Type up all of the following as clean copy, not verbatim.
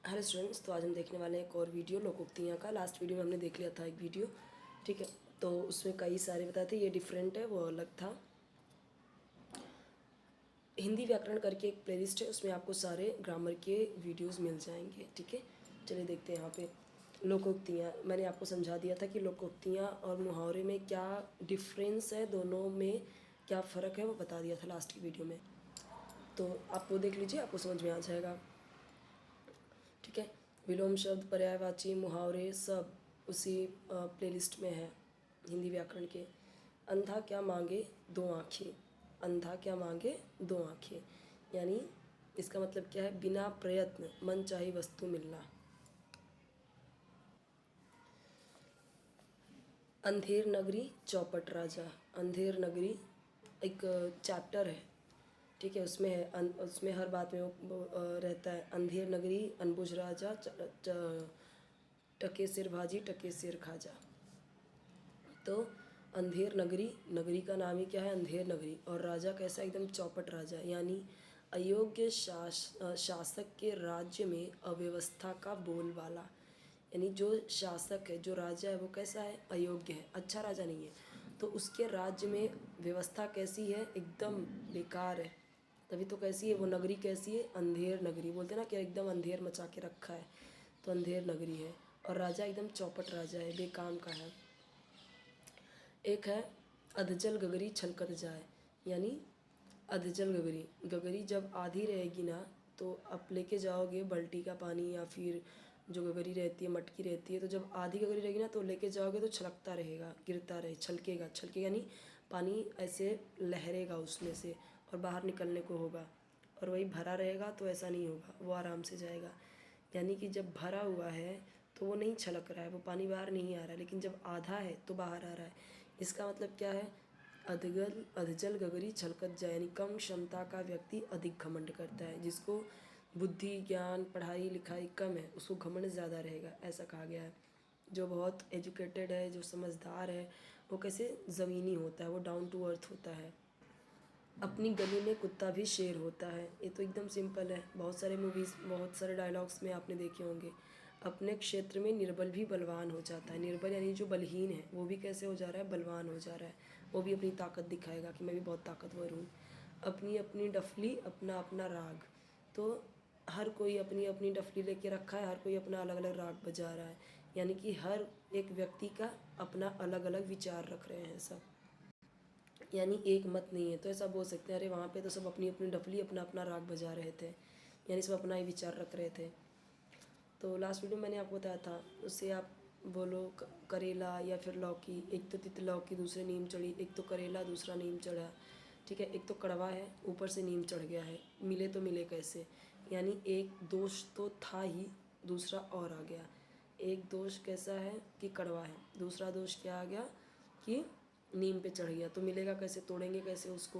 Hello students, तो आज हम देखने वाले हैं एक और वीडियो लोकोक्तियाँ का। लास्ट वीडियो में हमने देख लिया था एक वीडियो, ठीक है। तो उसमें कई सारे बताए थे, ये डिफरेंट है, वो अलग था। हिंदी व्याकरण करके एक प्लेलिस्ट है, उसमें आपको सारे ग्रामर के वीडियोस मिल जाएंगे, ठीक है। चलिए देखते हैं यहाँ पे लोकोक्तियाँ। मैंने आपको समझा दिया था कि लोकोक्तियाँ और मुहावरे में क्या डिफरेंस है, दोनों में क्या फ़र्क है, वो बता दिया था लास्ट की वीडियो में। तो आप वो देख लीजिए, आपको समझ में आ जाएगा, ठीक है। विलोम शब्द, पर्यायवाची, मुहावरे सब उसी प्लेलिस्ट में है हिंदी व्याकरण के। अंधा क्या मांगे दो आँखें, अंधा क्या मांगे दो आँखें, यानी इसका मतलब क्या है, बिना प्रयत्न मन चाही वस्तु मिलना। अंधेर नगरी चौपट राजा, अंधेर नगरी एक चैप्टर है, ठीक है। उसमें है उसमें हर बात में वो रहता है। अंधेर नगरी अनबुझ राजा, टके सिर भाजी टके सिर खाजा। तो अंधेर नगरी, नगरी का नाम ही क्या है, अंधेर नगरी। और राजा कैसा, एकदम चौपट राजा, यानी अयोग्य शासक के राज्य में अव्यवस्था का बोलबाला। यानी जो शासक है, जो राजा है, वो कैसा है, अयोग्य है, अच्छा राजा नहीं है। तो उसके राज्य में व्यवस्था कैसी है, एकदम बेकार है। तभी तो कैसी है वो नगरी, कैसी है, अंधेर नगरी। बोलते हैं ना कि एकदम अंधेर मचा के रखा है, तो अंधेर नगरी है। और राजा एकदम चौपट राजा है, बेकाम का है। एक है अधजल गगरी छलकत जाए, यानी अधजल गगरी, गगरी जब आधी रहेगी ना, तो आप लेके जाओगे बाल्टी का पानी या फिर जो गगरी रहती है, मटकी रहती है, तो जब आधी गगरी रहेगी ना, तो लेके जाओगे तो छलकता रहेगा, गिरता रहे, छलकेगा, छलकेगा यानी पानी ऐसे लहरेगा उसमें से और बाहर निकलने को होगा। और वही भरा रहेगा तो ऐसा नहीं होगा, वो आराम से जाएगा। यानी कि जब भरा हुआ है तो वो नहीं छलक रहा है, वो पानी बाहर नहीं आ रहा है, लेकिन जब आधा है तो बाहर आ रहा है। इसका मतलब क्या है, अधजल गगरी छलकत जाए, यानी कम क्षमता का व्यक्ति अधिक घमंड करता है। जिसको बुद्धि ज्ञान पढ़ाई लिखाई कम है, उसको घमंड ज़्यादा रहेगा, ऐसा कहा गया है। जो बहुत एजुकेटेड है, जो समझदार है, वो कैसे ज़मीनी होता है, वो डाउन टू अर्थ होता है। अपनी गली में कुत्ता भी शेर होता है, ये तो एकदम सिंपल है। बहुत सारे मूवीज़, बहुत सारे डायलॉग्स में आपने देखे होंगे। अपने क्षेत्र में निर्बल भी बलवान हो जाता है, निर्बल यानी जो बलहीन है वो भी कैसे हो जा रहा है, बलवान हो जा रहा है। वो भी अपनी ताकत दिखाएगा कि मैं भी बहुत ताकतवर हूँ। अपनी अपनी डफली अपना अपना राग, तो हर कोई अपनी अपनी डफली लेके रखा है, हर कोई अपना अलग अलग राग बजा रहा है। यानी कि हर एक व्यक्ति का अपना अलग अलग विचार रख रहे हैं सब, यानी एक मत नहीं है। तो ऐसा बोल सकते हैं, अरे वहाँ पे तो सब अपनी अपनी डफली अपना अपना राग बजा रहे थे, यानी सब अपना ही विचार रख रहे थे। तो लास्ट वीडियो मैंने आपको बताया था, उससे आप बोलो करेला या फिर लौकी। एक तो तित लौकी दूसरे नीम चढ़ी, एक तो करेला दूसरा नीम चढ़ा, ठीक है। एक तो कड़वा है ऊपर से नीम चढ़ गया है, मिले तो मिले कैसे। यानी एक दोष तो था ही, दूसरा और आ गया। एक दोष कैसा है कि कड़वा है, दूसरा दोष क्या आ गया कि नीम पे चढ़ गया, तो मिलेगा कैसे, तोड़ेंगे कैसे उसको।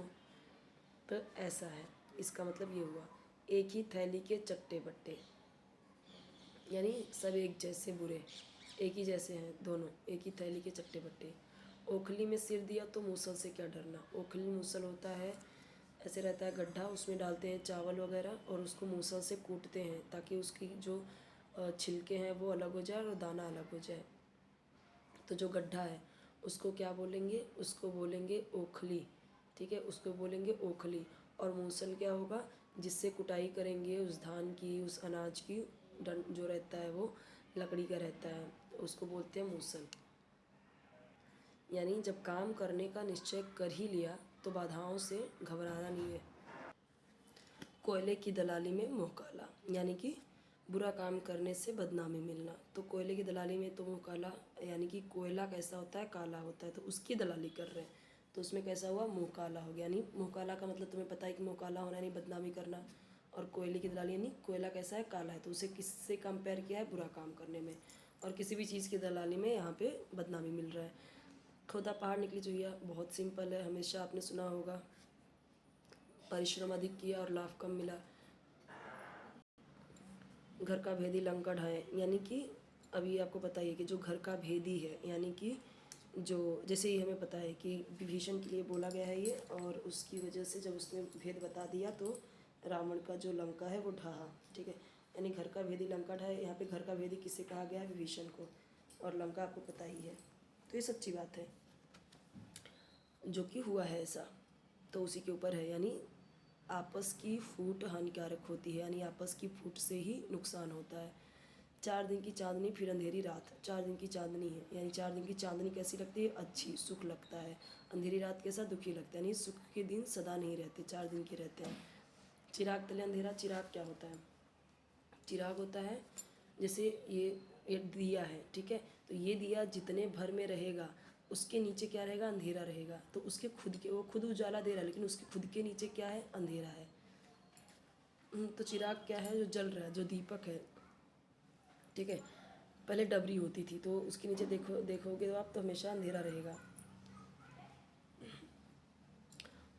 तो ऐसा है, इसका मतलब ये हुआ। एक ही थैली के चट्टे बट्टे, यानी सब एक जैसे बुरे, एक ही जैसे हैं दोनों, एक ही थैली के चट्टे बट्टे। ओखली में सिर दिया तो मूसल से क्या डरना। ओखली मूसल होता है, ऐसे रहता है गड्ढा, उसमें डालते हैं चावल वगैरह और उसको मूसल से कूटते हैं ताकि उसकी जो छिलके हैं वो अलग हो जाए और दाना अलग हो जाए। तो जो गड्ढा है उसको क्या बोलेंगे, उसको बोलेंगे ओखली, ठीक है, उसको बोलेंगे ओखली। और मूसल क्या होगा, जिससे कुटाई करेंगे उस धान की, उस अनाज की, जो रहता है वो लकड़ी का रहता है, उसको बोलते हैं मूसल। यानी जब काम करने का निश्चय कर ही लिया तो बाधाओं से घबराना नहीं है। कोयले की दलाली में मुँह काला, यानी कि बुरा काम करने से बदनामी मिलना। तो कोयले की दलाली में तो मुँह काला, यानी कि कोयला कैसा होता है, काला होता है, तो उसकी दलाली कर रहे हैं, तो उसमें कैसा हुआ, मुँह काला हो गया। यानी मुँह काला का मतलब तुम्हें पता है कि मुँह काला होना यानी बदनामी करना। और कोयले की दलाली यानी कोयला कैसा है, काला है, तो उसे किससे कंपेयर किया है, बुरा काम करने में। और किसी भी चीज़ की दलाली में यहाँ पे बदनामी मिल रहा है। खोदा पहाड़ निकली चुहिया, बहुत सिंपल है, हमेशा आपने सुना होगा। परिश्रम अधिक किया और लाभ कम मिला। घर का भेदी लंका ढाए, यानी कि अभी आपको पता ही है कि जो घर का भेदी है, यानी कि जो जैसे ही हमें पता है कि विभीषण के लिए बोला गया है ये, और उसकी वजह से जब उसने भेद बता दिया तो रावण का जो लंका है वो ढहा, ठीक है। यानी घर का भेदी लंका ढाए। यहाँ पे घर का भेदी किसे कहा गया है? विभीषण को। और लंका आपको पता ही है, तो ये सच्ची बात है जो कि हुआ है ऐसा, तो उसी के ऊपर है। यानी आपस की फूट हानिकारक होती है, यानी आपस की फूट से ही नुकसान होता है। 4 दिन की चांदनी फिर अंधेरी रात। 4 दिन की चांदनी है, यानी 4 दिन की चांदनी कैसी लगती है? अच्छी, सुख लगता है। अंधेरी रात कैसा? दुखी लगता है। यानी सुख के दिन सदा नहीं रहते, 4 दिन के रहते हैं। चिराग तले अंधेरा। चिराग क्या होता है? चिराग होता है जैसे ये दिया है, ठीक है, तो ये दिया जितने भर में रहेगा उसके नीचे क्या रहेगा? अंधेरा रहेगा। तो उसके खुद के, वो खुद उजाला दे रहा है लेकिन उसके खुद के नीचे क्या है? अंधेरा है। तो चिराग क्या है? जो जल रहा है, जो दीपक है, ठीक है। पहले डबरी होती थी तो उसके नीचे देखोगे तो आप तो हमेशा अंधेरा रहेगा।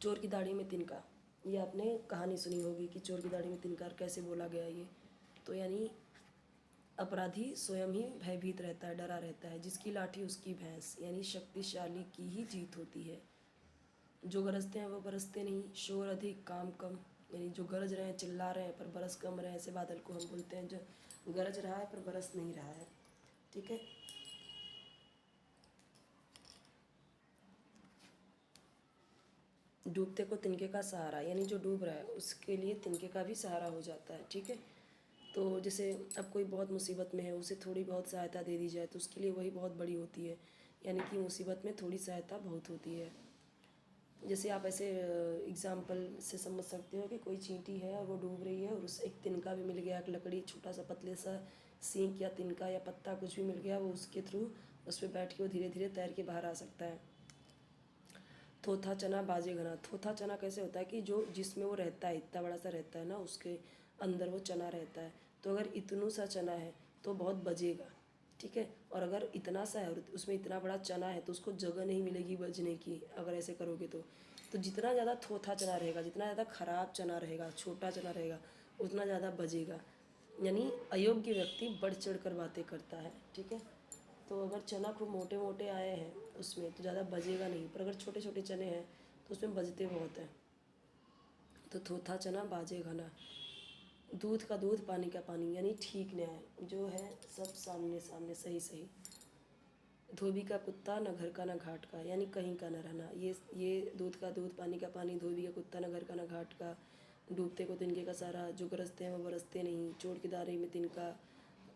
चोर की दाढ़ी में तिनका, ये आपने कहानी सुनी होगी कि चोर की दाढ़ी में तिनका कैसे बोला गया ये। तो यानी अपराधी स्वयं ही भयभीत रहता है, डरा रहता है। जिसकी लाठी उसकी भैंस, यानी शक्तिशाली की ही जीत होती है। जो गरजते हैं वो बरसते नहीं, शोर अधिक काम कम, यानी जो गरज रहे हैं, चिल्ला रहे हैं पर बरस कम रहे हैं, ऐसे बादल को हम बोलते हैं जो गरज रहा है पर बरस नहीं रहा है, ठीक है। डूबते को तिनके का सहारा, यानी जो डूब रहा है उसके लिए तिनके का भी सहारा हो जाता है, ठीक है। तो जैसे अब कोई बहुत मुसीबत में है, उसे थोड़ी बहुत सहायता दे दी जाए तो उसके लिए वही बहुत बड़ी होती है। यानी कि मुसीबत में थोड़ी सहायता बहुत होती है। जैसे आप ऐसे एग्जाम्पल से समझ सकते हो कि कोई चींटी है और वो डूब रही है और उसे एक तिनका भी मिल गया, एक लकड़ी, छोटा सा पतले सा सींक या तिनका या पत्ता कुछ भी मिल गया, वो उसके थ्रू उस पर बैठ के वो धीरे धीरे तैर के बाहर आ सकता है। थोथा चना बाजे घना। थोथा चना कैसे होता है कि जो जिसमें वो रहता है, इतना बड़ा सा रहता है ना, उसके अंदर वो चना रहता है। तो अगर इतनू सा चना है तो बहुत बजेगा, ठीक है। और अगर इतना सा है और उसमें इतना बड़ा चना है तो उसको जगह नहीं मिलेगी बजने की, अगर ऐसे करोगे तो जितना ज़्यादा थोथा चना रहेगा, जितना ज़्यादा खराब चना रहेगा, छोटा चना रहेगा, उतना ज़्यादा बजेगा। यानी अयोग्य व्यक्ति बढ़ चढ़ कर बातें करता है, ठीक है। तो अगर चना खूब मोटे मोटे आए हैं उसमें तो ज़्यादा बजेगा नहीं, पर अगर छोटे छोटे चने हैं तो उसमें बजते बहुत हैं। तो थोथा चना बाजे घना। दूध का दूध पानी का पानी, यानी ठीक न्याय जो है सब सामने सामने, सही सही। धोबी का कुत्ता न घर का न घाट का, यानी कहीं का न रहना। ये दूध का दूध पानी का पानी, धोबी का कुत्ता न घर का न घाट का, डूबते को तिनके का सारा, जो गरजते हैं वो बरसते नहीं, चोर की दाढ़ी में तिनका,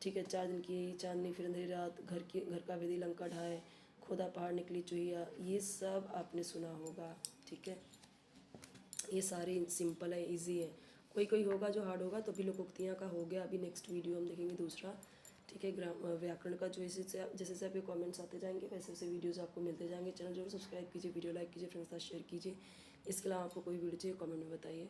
ठीक है। 4 दिन की चांदनी फिर अंधेरी रात, घर का भेदी लंका ढाए, खोदा पहाड़ निकली चुहिया, ये सब आपने सुना होगा, ठीक है। ये सारे सिंपल है, इजी है। कोई कोई होगा जो हार्ड होगा, तो भी लोकोक्तियाँ का हो गया। अभी नेक्स्ट वीडियो हम देखेंगे दूसरा, ठीक है। व्याकरण का जो जैसे जैसे आपके कमेंट्स आते जाएंगे वैसे वैसे वीडियोस आपको मिलते जाएंगे। चैनल जरूर सब्सक्राइब कीजिए, वीडियो लाइक कीजिए, फ्रेंड्स के साथ शेयर कीजिए। इसके अलावा आपको कोई वीडियो चाहिए कमेंट में बताइए।